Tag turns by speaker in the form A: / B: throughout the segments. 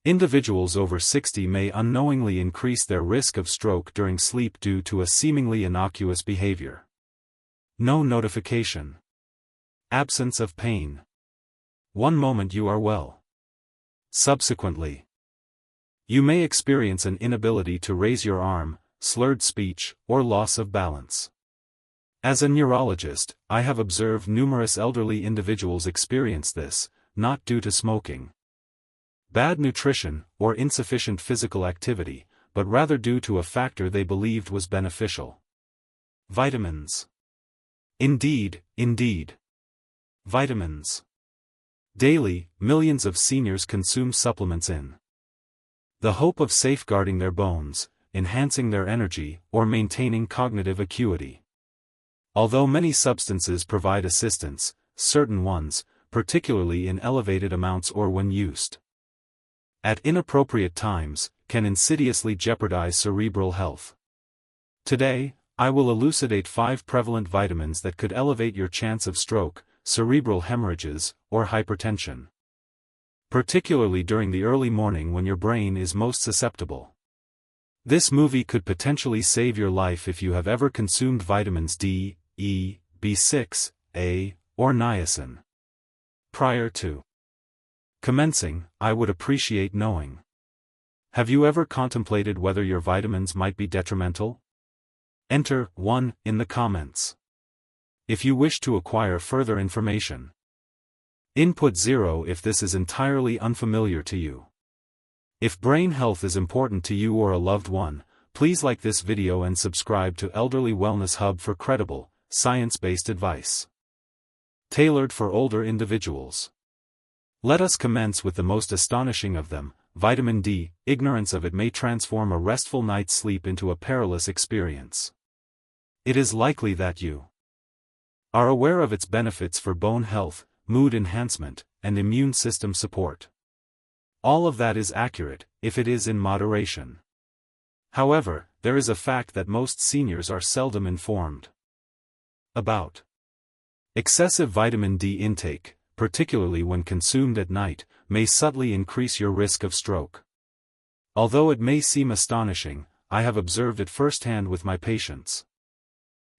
A: Individuals over 60 may unknowingly increase their risk of stroke during sleep due to a seemingly innocuous behavior. No notification. Absence of pain. One moment you are well. Subsequently, you may experience an inability to raise your arm, slurred speech, or loss of balance. As a neurologist, I have observed numerous elderly individuals experience this, not due to smoking, bad nutrition, or insufficient physical activity, but rather due to a factor they believed was beneficial. Vitamins. Indeed. Vitamins. Daily, millions of seniors consume supplements in the hope of safeguarding their bones, enhancing their energy, or maintaining cognitive acuity. Although many substances provide assistance, certain ones, particularly in elevated amounts or when used at inappropriate times, can insidiously jeopardize cerebral health. Today, I will elucidate 5 prevalent vitamins that could elevate your chance of stroke, cerebral hemorrhages, or hypertension, particularly during the early morning when your brain is most susceptible. This movie could potentially save your life if you have ever consumed vitamins D, E, B6, A, or niacin. Prior to commencing, I would appreciate knowing: have you ever contemplated whether your vitamins might be detrimental? Enter 1 in the comments if you wish to acquire further information. Input 0 if this is entirely unfamiliar to you. If brain health is important to you or a loved one, please like this video and subscribe to Elderly Wellness Hub for credible, science-based advice tailored for older individuals. Let us commence with the most astonishing of them, vitamin D. Ignorance of it may transform a restful night's sleep into a perilous experience. It is likely that you are aware of its benefits for bone health, mood enhancement, and immune system support. All of that is accurate, if it is in moderation. However, there is a fact that most seniors are seldom informed about. Excessive vitamin D intake, particularly when consumed at night, may subtly increase your risk of stroke. Although it may seem astonishing, I have observed it firsthand with my patients.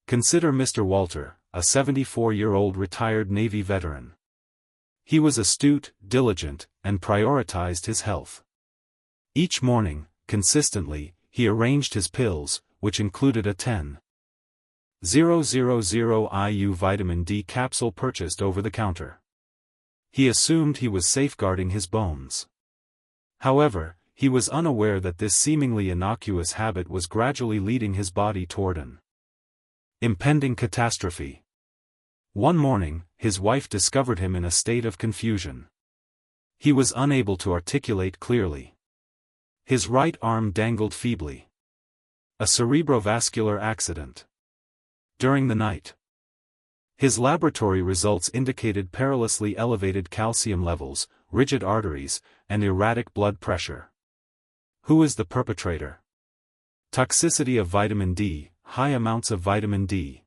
A: Consider Mr. Walter, a 74-year-old retired Navy veteran. He was astute, diligent, and prioritized his health. Each morning, consistently, he arranged his pills, which included a 10,000 IU vitamin D capsule purchased over the counter. He assumed he was safeguarding his bones. However, he was unaware that this seemingly innocuous habit was gradually leading his body toward an impending catastrophe. One morning, his wife discovered him in a state of confusion. He was unable to articulate clearly. His right arm dangled feebly. A cerebrovascular accident. During the night, his laboratory results indicated perilously elevated calcium levels, rigid arteries, and erratic blood pressure. Who is the perpetrator? Toxicity of vitamin D. High amounts of vitamin D,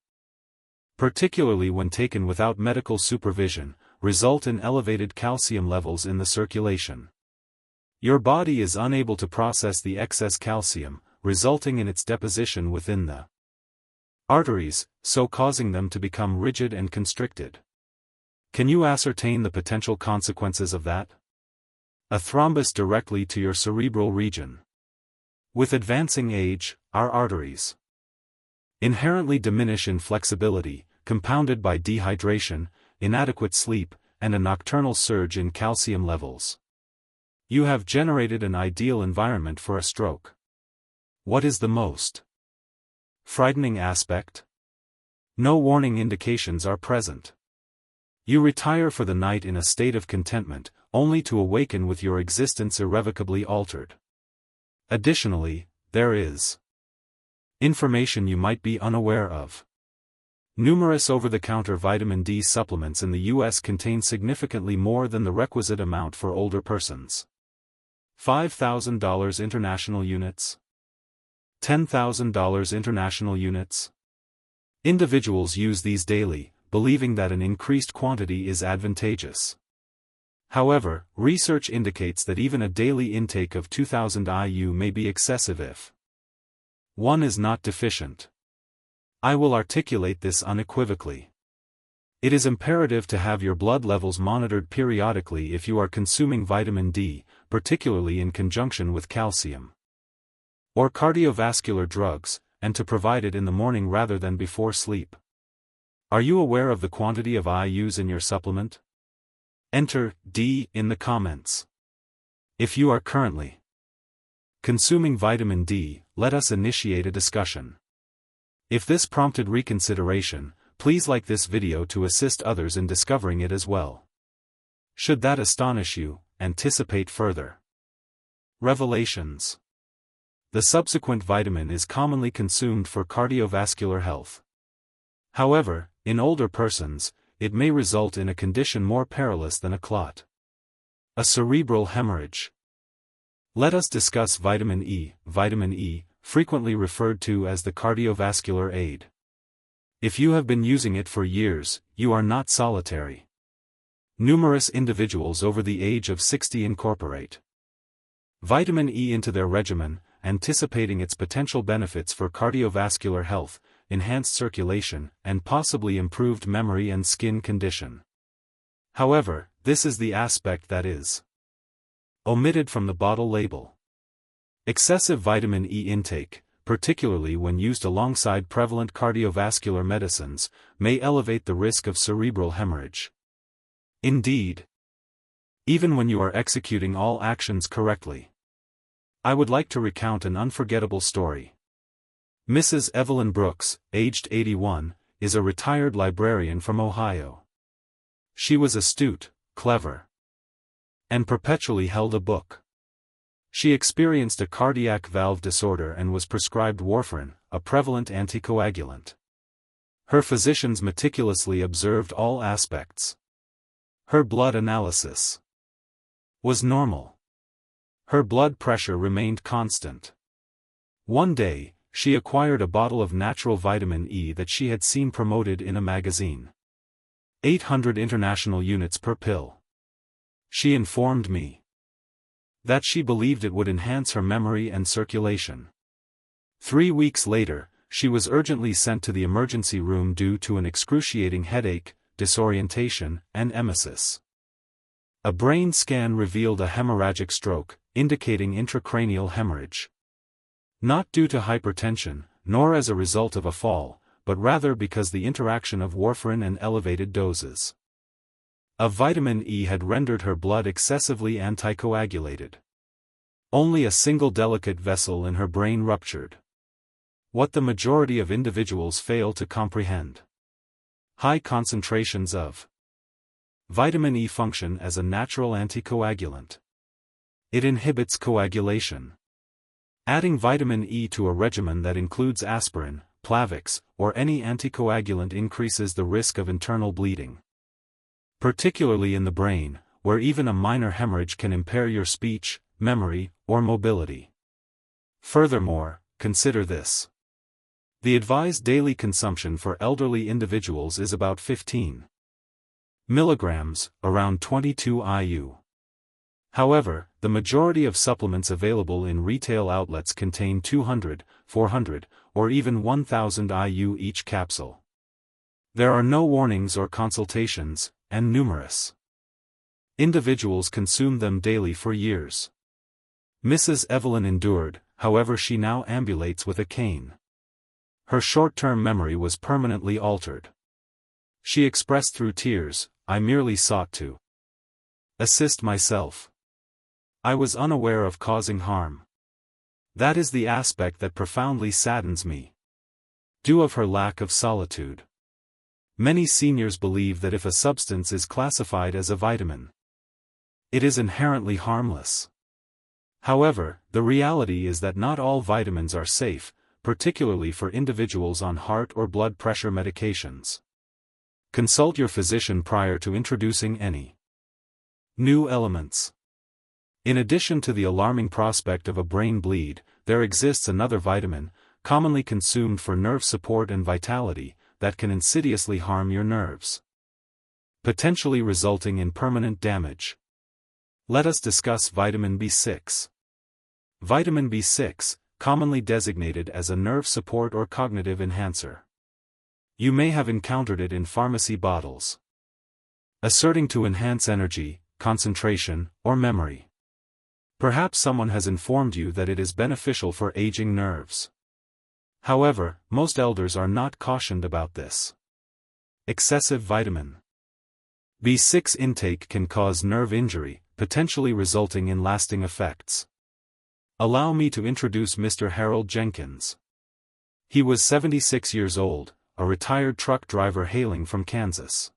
A: particularly when taken without medical supervision, result in elevated calcium levels in the circulation. Your body is unable to process the excess calcium, resulting in its deposition within the arteries, so causing them to become rigid and constricted. Can you ascertain the potential consequences of that? A thrombus directly to your cerebral region. With advancing age, our arteries inherently diminish in flexibility, compounded by dehydration, inadequate sleep, and a nocturnal surge in calcium levels. You have generated an ideal environment for a stroke. What is the most frightening aspect? No warning indications are present. You retire for the night in a state of contentment, only to awaken with your existence irrevocably altered. Additionally, there is information you might be unaware of. Numerous over-the-counter vitamin D supplements in the U.S. contain significantly more than the requisite amount for older persons. $5,000 international units. $10,000 international units. Individuals use these daily, believing that an increased quantity is advantageous. However, research indicates that even a daily intake of 2000 IU may be excessive if one is not deficient. I will articulate this unequivocally. It is imperative to have your blood levels monitored periodically if you are consuming vitamin D, particularly in conjunction with calcium or cardiovascular drugs, and to provide it in the morning rather than before sleep. Are you aware of the quantity of IUs in your supplement? Enter D in the comments. If you are currently consuming vitamin D, let us initiate a discussion. If this prompted reconsideration, please like this video to assist others in discovering it as well. Should that astonish you, anticipate further revelations. The subsequent vitamin is commonly consumed for cardiovascular health. However, in older persons, it may result in a condition more perilous than a clot: a cerebral hemorrhage. Let us discuss vitamin E, frequently referred to as the cardiovascular aid. If you have been using it for years, you are not solitary. Numerous individuals over the age of 60 incorporate vitamin E into their regimen, anticipating its potential benefits for cardiovascular health, enhanced circulation, and possibly improved memory and skin condition. However, this is the aspect that is omitted from the bottle label. Excessive vitamin E intake, particularly when used alongside prevalent cardiovascular medicines, may elevate the risk of cerebral hemorrhage. Indeed, even when you are executing all actions correctly. I would like to recount an unforgettable story. Mrs. Evelyn Brooks, aged 81, is a retired librarian from Ohio. She was astute, clever, and perpetually held a book. She experienced a cardiac valve disorder and was prescribed warfarin, a prevalent anticoagulant. Her physicians meticulously observed all aspects. Her blood analysis was normal. Her blood pressure remained constant. One day, she acquired a bottle of natural vitamin E that she had seen promoted in a magazine. 800 international units per pill. She informed me that she believed it would enhance her memory and circulation. 3 weeks later, she was urgently sent to the emergency room due to an excruciating headache, disorientation, and emesis. A brain scan revealed a hemorrhagic stroke, indicating intracranial hemorrhage. Not due to hypertension, nor as a result of a fall, but rather because the interaction of warfarin and elevated doses of vitamin E had rendered her blood excessively anticoagulated. Only a single delicate vessel in her brain ruptured. What the majority of individuals fail to comprehend: high concentrations of vitamin E function as a natural anticoagulant. It inhibits coagulation. Adding vitamin E to a regimen that includes aspirin, Plavix, or any anticoagulant increases the risk of internal bleeding, particularly in the brain, where even a minor hemorrhage can impair your speech, memory, or mobility. Furthermore, consider this. The advised daily consumption for elderly individuals is about 15 milligrams, around 22 IU. However, the majority of supplements available in retail outlets contain 200, 400, or even 1000 IU each capsule. There are no warnings or consultations, and numerous individuals consume them daily for years. Mrs. Evelyn endured, however she now ambulates with a cane. Her short-term memory was permanently altered. She expressed through tears, "I merely sought to assist myself. I was unaware of causing harm." That is the aspect that profoundly saddens me. Due of her lack of solitude. Many seniors believe that if a substance is classified as a vitamin, it is inherently harmless. However, the reality is that not all vitamins are safe, particularly for individuals on heart or blood pressure medications. Consult your physician prior to introducing any new elements. In addition to the alarming prospect of a brain bleed, there exists another vitamin, commonly consumed for nerve support and vitality, that can insidiously harm your nerves, potentially resulting in permanent damage. Let us discuss vitamin B6. Vitamin B6, commonly designated as a nerve support or cognitive enhancer. You may have encountered it in pharmacy bottles, asserting to enhance energy, concentration, or memory. Perhaps someone has informed you that it is beneficial for aging nerves. However, most elders are not cautioned about this. Excessive vitamin B6 intake can cause nerve injury, potentially resulting in lasting effects. Allow me to introduce Mr. Harold Jenkins. He was 76 years old, a retired truck driver hailing from Kansas.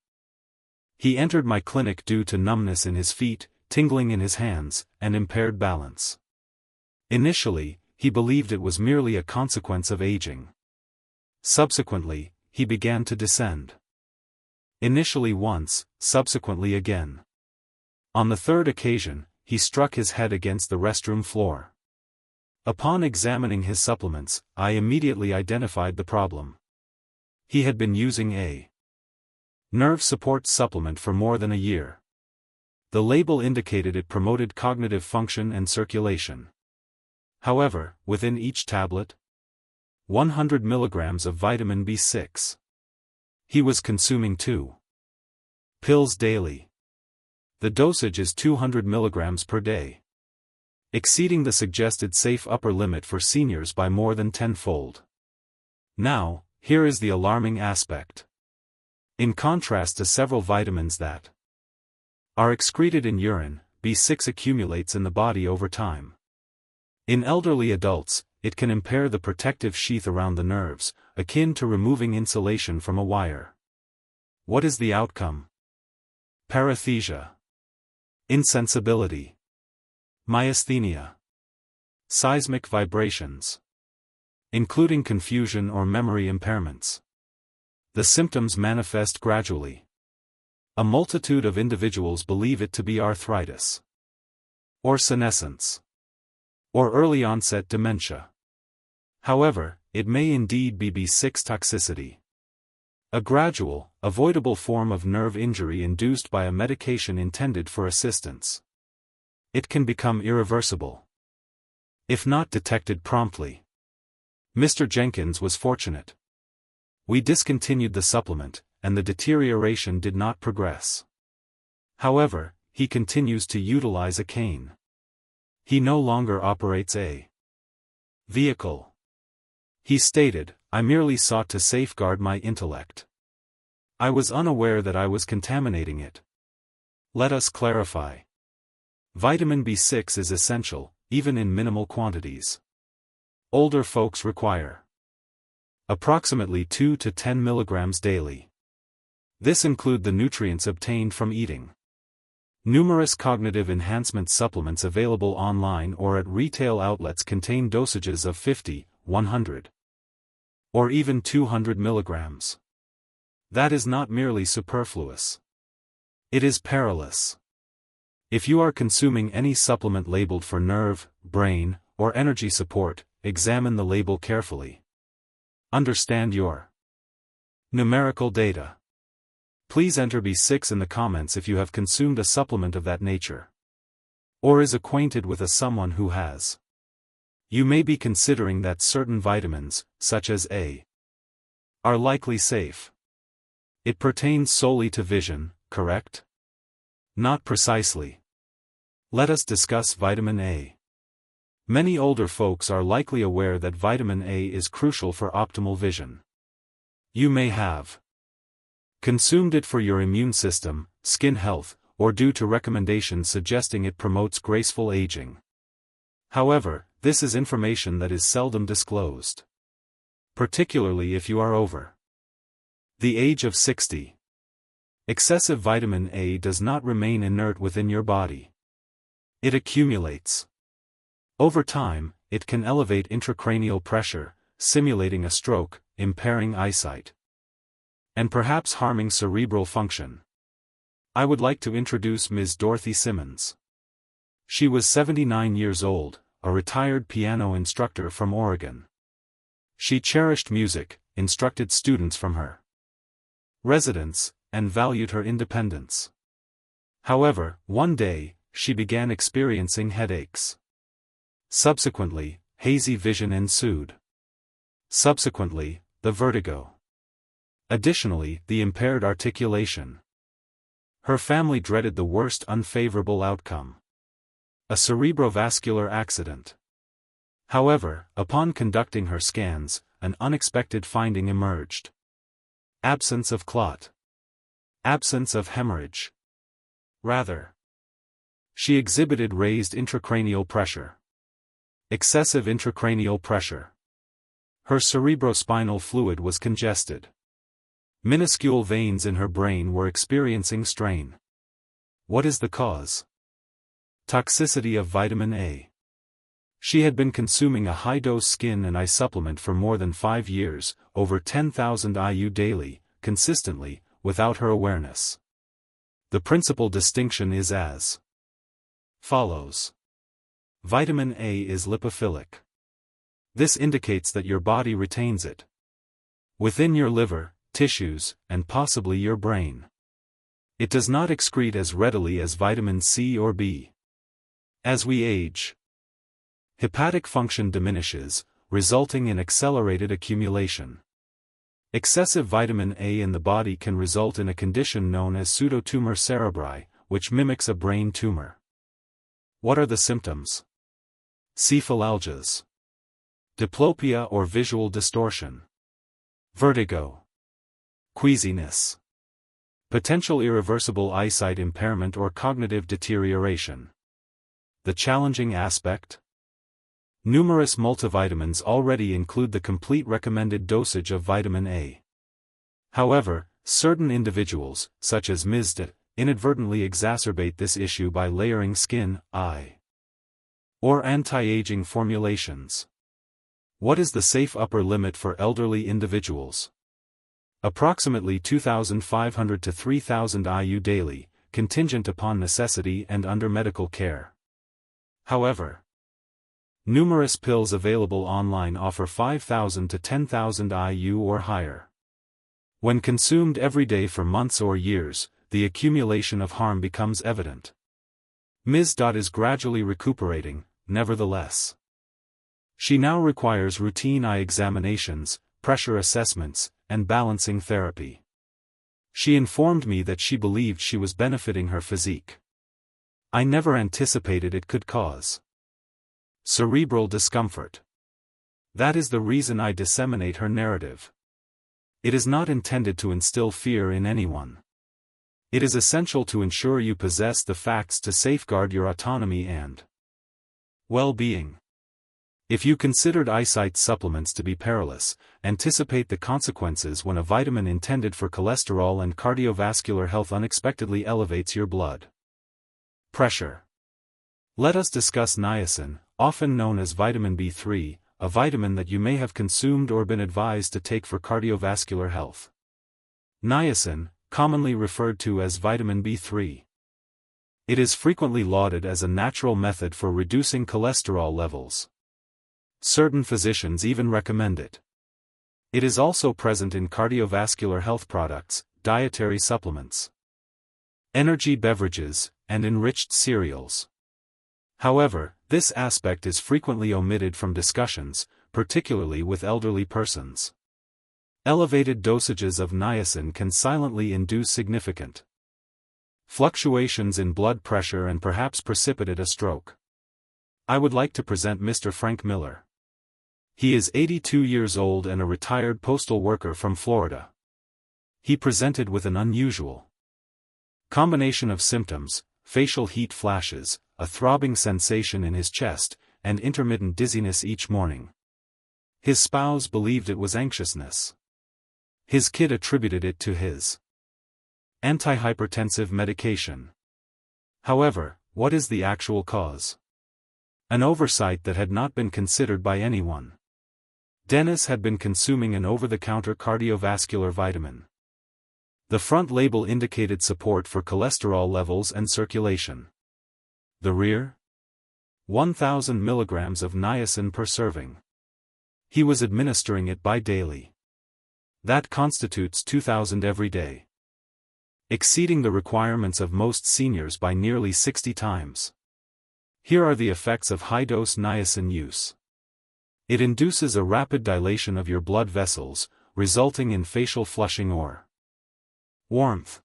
A: He entered my clinic due to numbness in his feet, tingling in his hands, and impaired balance. Initially, he believed it was merely a consequence of aging. Subsequently, he began to descend. Initially once, subsequently again. On the third occasion, he struck his head against the restroom floor. Upon examining his supplements, I immediately identified the problem. He had been using a nerve support supplement for more than a year. The label indicated it promoted cognitive function and circulation. However, within each tablet, 100 milligrams of vitamin B6. He was consuming 2 pills daily. The dosage is 200 milligrams per day, exceeding the suggested safe upper limit for seniors by more than tenfold. Now, here is the alarming aspect. In contrast to several vitamins that are excreted in urine, B6 accumulates in the body over time. In elderly adults, it can impair the protective sheath around the nerves, akin to removing insulation from a wire. What is the outcome? Paresthesia, insensibility, myasthenia, seismic vibrations, including confusion or memory impairments. The symptoms manifest gradually. A multitude of individuals believe it to be arthritis, or senescence, or early-onset dementia. However, it may indeed be B6 toxicity, a gradual, avoidable form of nerve injury induced by a medication intended for assistance. It can become irreversible if not detected promptly. Mr. Jenkins was fortunate. We discontinued the supplement, and the deterioration did not progress. However, he continues to utilize a cane. He no longer operates a vehicle. He stated, "I merely sought to safeguard my intellect. I was unaware that I was contaminating it." Let us clarify. Vitamin B6 is essential, even in minimal quantities. Older folks require approximately 2 to 10 milligrams daily. This includes the nutrients obtained from eating. Numerous cognitive enhancement supplements available online or at retail outlets contain dosages of 50, 100, or even 200 milligrams. That is not merely superfluous. It is perilous. If you are consuming any supplement labeled for nerve, brain, or energy support, examine the label carefully. Understand your numerical data. Please enter B6 in the comments if you have consumed a supplement of that nature, or is acquainted with someone who has. You may be considering that certain vitamins, such as A, are likely safe. It pertains solely to vision, correct? Not precisely. Let us discuss vitamin A. Many older folks are likely aware that vitamin A is crucial for optimal vision. You may have consumed it for your immune system, skin health, or due to recommendations suggesting it promotes graceful aging. However, this is information that is seldom disclosed, particularly if you are over the age of 60. Excessive vitamin A does not remain inert within your body. It accumulates. Over time, it can elevate intracranial pressure, simulating a stroke, impairing eyesight, and perhaps harming cerebral function. I would like to introduce Ms. Dorothy Simmons. She was 79 years old, a retired piano instructor from Oregon. She cherished music, instructed students from her residence, and valued her independence. However, one day, she began experiencing headaches. Subsequently, hazy vision ensued. Subsequently, the vertigo. Additionally, the impaired articulation. Her family dreaded the worst unfavorable outcome: a cerebrovascular accident. However, upon conducting her scans, an unexpected finding emerged. Absence of clot. Absence of hemorrhage. Rather, she exhibited raised intracranial pressure. Excessive intracranial pressure. Her cerebrospinal fluid was congested. Minuscule veins in her brain were experiencing strain. What is the cause? Toxicity of vitamin A. She had been consuming a high-dose skin and eye supplement for more than 5 years, over 10,000 IU daily, consistently, without her awareness. The principal distinction is as follows. Vitamin A is lipophilic. This indicates that your body retains it within your liver, tissues, and possibly your brain. It does not excrete as readily as vitamin C or B. As we age, hepatic function diminishes, resulting in accelerated accumulation. Excessive vitamin A in the body can result in a condition known as pseudotumor cerebri, which mimics a brain tumor. What are the symptoms? Cephalalgias. Diplopia or visual distortion. Vertigo. Queasiness. Potential irreversible eyesight impairment or cognitive deterioration. The challenging aspect? Numerous multivitamins already include the complete recommended dosage of vitamin A. However, certain individuals, such as Ms. D, inadvertently exacerbate this issue by layering skin, eye, or anti-aging formulations. What is the safe upper limit for elderly individuals? Approximately 2,500 to 3,000 IU daily, contingent upon necessity and under medical care. However, numerous pills available online offer 5,000 to 10,000 IU or higher. When consumed every day for months or years, the accumulation of harm becomes evident. Ms. is gradually recuperating, nevertheless. She now requires routine eye examinations, pressure assessments, and balancing therapy. She informed me that she believed she was benefiting her physique. I never anticipated it could cause cerebral discomfort. That is the reason I disseminate her narrative. It is not intended to instill fear in anyone. It is essential to ensure you possess the facts to safeguard your autonomy and well-being. If you considered eyesight supplements to be perilous, anticipate the consequences when a vitamin intended for cholesterol and cardiovascular health unexpectedly elevates your blood pressure. Let us discuss niacin, often known as vitamin B3, a vitamin that you may have consumed or been advised to take for cardiovascular health. Niacin, commonly referred to as vitamin B3. It is frequently lauded as a natural method for reducing cholesterol levels. Certain physicians even recommend it. It is also present in cardiovascular health products, dietary supplements, energy beverages, and enriched cereals. However, this aspect is frequently omitted from discussions, particularly with elderly persons. Elevated dosages of niacin can silently induce significant fluctuations in blood pressure and perhaps precipitate a stroke. I would like to present Mr. Frank Miller. He is 82 years old and a retired postal worker from Florida. He presented with an unusual combination of symptoms: facial heat flashes, a throbbing sensation in his chest, and intermittent dizziness each morning. His spouse believed it was anxiousness. His kid attributed it to his antihypertensive medication. However, what is the actual cause? An oversight that had not been considered by anyone. Dennis had been consuming an over-the-counter cardiovascular vitamin. The front label indicated support for cholesterol levels and circulation. The rear? 1,000 milligrams of niacin per serving. He was administering it bi-daily. That constitutes 2,000 every day. exceeding the requirements of most seniors by nearly 60 times. Here are the effects of high-dose niacin use. It induces a rapid dilation of your blood vessels, resulting in facial flushing or warmth.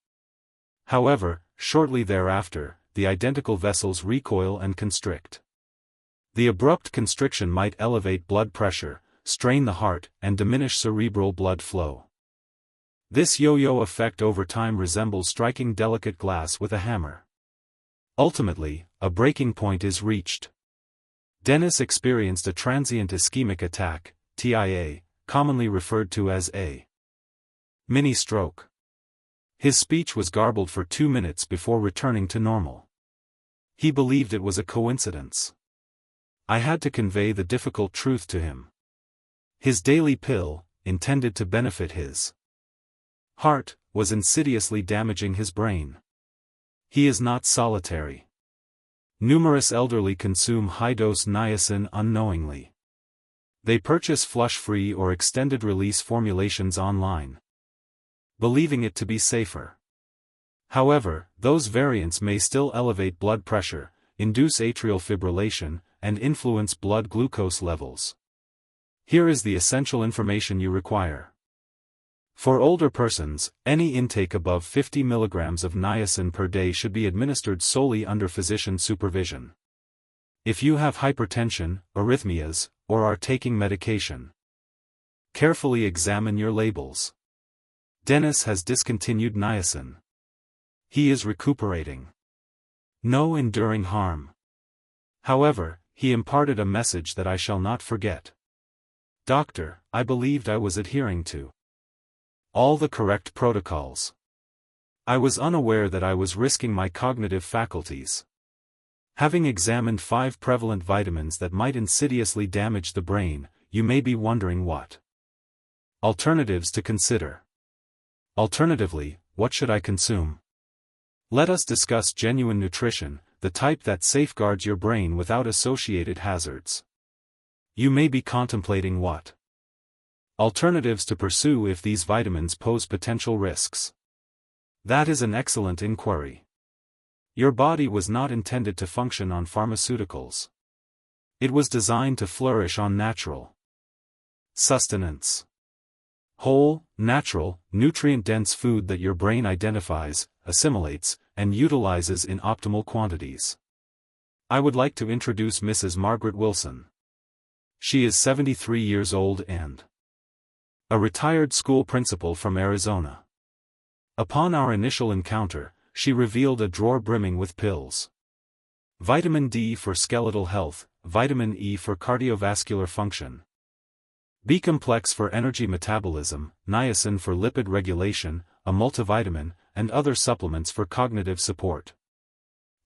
A: However, shortly thereafter, the identical vessels recoil and constrict. The abrupt constriction might elevate blood pressure, strain the heart, and diminish cerebral blood flow. This yo-yo effect over time resembles striking delicate glass with a hammer. Ultimately, a breaking point is reached. Dennis experienced a transient ischemic attack, TIA, commonly referred to as a mini-stroke. His speech was garbled for 2 minutes before returning to normal. He believed it was a coincidence. I had to convey the difficult truth to him. His daily pill, intended to benefit his heart, was insidiously damaging his brain. He is not solitary. Numerous elderly consume high-dose niacin unknowingly. They purchase flush-free or extended-release formulations online, believing it to be safer. However, those variants may still elevate blood pressure, induce atrial fibrillation, and influence blood glucose levels. Here is the essential information you require. For older persons, any intake above 50 mg of niacin per day should be administered solely under physician supervision. If you have hypertension, arrhythmias, or are taking medication, carefully examine your labels. Dennis has discontinued niacin. He is recuperating. No enduring harm. However, he imparted a message that I shall not forget. Doctor, I believed I was adhering to all the correct protocols. I was unaware that I was risking my cognitive faculties. Having examined 5 prevalent vitamins that might insidiously damage the brain, you may be wondering what alternatives to consider. Alternatively, what should I consume? Let us discuss genuine nutrition, the type that safeguards your brain without associated hazards. You may be contemplating what alternatives to pursue if these vitamins pose potential risks. That is an excellent inquiry. Your body was not intended to function on pharmaceuticals. It was designed to flourish on natural sustenance. Whole, natural, nutrient-dense food that your brain identifies, assimilates, and utilizes in optimal quantities. I would like to introduce Mrs. Margaret Wilson. She is 73 years old and a retired school principal from Arizona. Upon our initial encounter, she revealed a drawer brimming with pills. Vitamin D for skeletal health, vitamin E for cardiovascular function, B-complex for energy metabolism, niacin for lipid regulation, a multivitamin, and other supplements for cognitive support.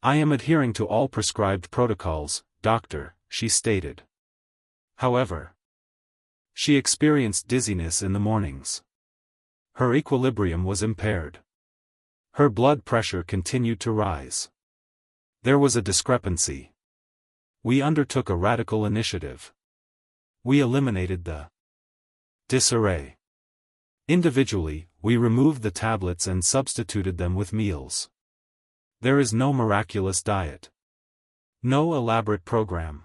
A: I am adhering to all prescribed protocols, doctor, she stated. However, she experienced dizziness in the mornings. Her equilibrium was impaired. Her blood pressure continued to rise. There was a discrepancy. We undertook a radical initiative. We eliminated the disarray. Individually, we removed the tablets and substituted them with meals. There is no miraculous diet. No elaborate program.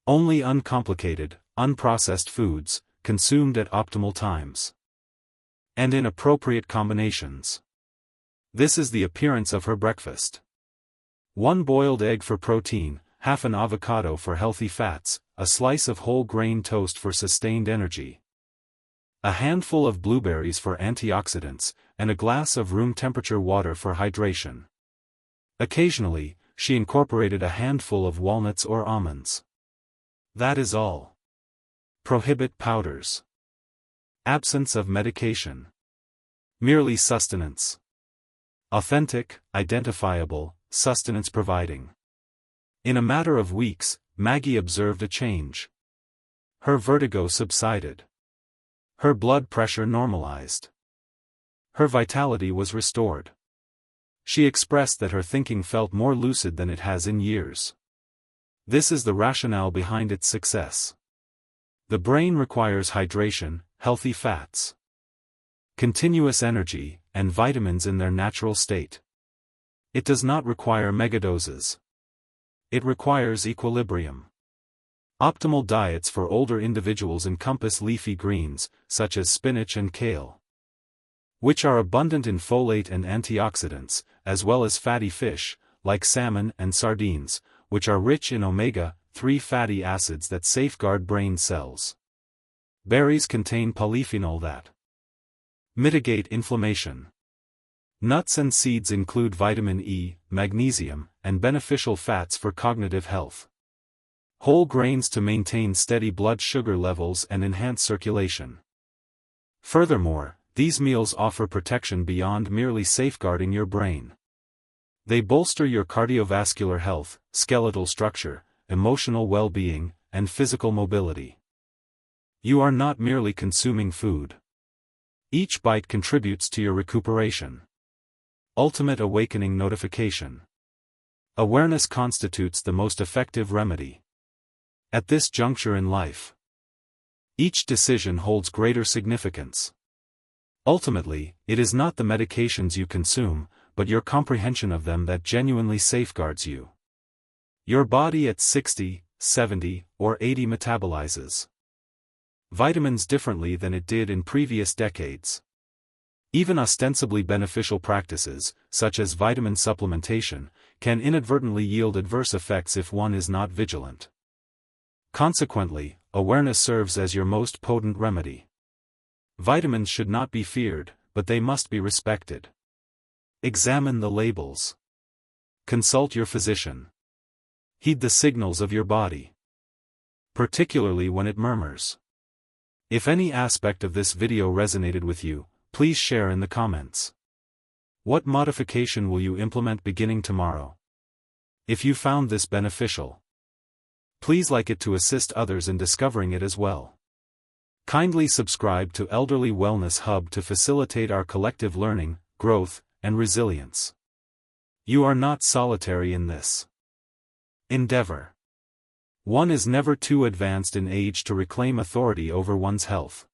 A: Only uncomplicated, unprocessed foods, consumed at optimal times. And in appropriate combinations. This is the appearance of her breakfast. 1 boiled egg for protein, half an avocado for healthy fats, a slice of whole grain toast for sustained energy, a handful of blueberries for antioxidants, and a glass of room temperature water for hydration. Occasionally, she incorporated a handful of walnuts or almonds. That is all. Prohibit powders. Absence of medication. Merely sustenance. Authentic, identifiable, sustenance providing. In a matter of weeks, Maggie observed a change. Her vertigo subsided. Her blood pressure normalized. Her vitality was restored. She expressed that her thinking felt more lucid than it has in years. This is the rationale behind its success. The brain requires hydration, healthy fats, continuous energy, and vitamins in their natural state. It does not require megadoses. It requires equilibrium. Optimal diets for older individuals encompass leafy greens, such as spinach and kale, which are abundant in folate and antioxidants, as well as fatty fish, like salmon and sardines, which are rich in omega-3 fatty acids that safeguard brain cells. Berries contain polyphenol that mitigate inflammation. Nuts and seeds include vitamin E, magnesium, and beneficial fats for cognitive health. Whole grains to maintain steady blood sugar levels and enhance circulation. Furthermore, these meals offer protection beyond merely safeguarding your brain. They bolster your cardiovascular health, skeletal structure, emotional well-being, and physical mobility. You are not merely consuming food. Each bite contributes to your recuperation. Ultimate awakening notification. Awareness constitutes the most effective remedy. At this juncture in life, each decision holds greater significance. Ultimately, it is not the medications you consume, but your comprehension of them that genuinely safeguards you. Your body at 60, 70, or 80 metabolizes vitamins differently than it did in previous decades. Even ostensibly beneficial practices, such as vitamin supplementation, can inadvertently yield adverse effects if one is not vigilant. Consequently, awareness serves as your most potent remedy. Vitamins should not be feared, but they must be respected. Examine the labels. Consult your physician. Heed the signals of your body, particularly when it murmurs. If any aspect of this video resonated with you, please share in the comments. What modification will you implement beginning tomorrow? If you found this beneficial, please like it to assist others in discovering it as well. Kindly subscribe to Elderly Wellness Hub to facilitate our collective learning, growth, and resilience. You are not solitary in this endeavor. One is never too advanced in age to reclaim authority over one's health.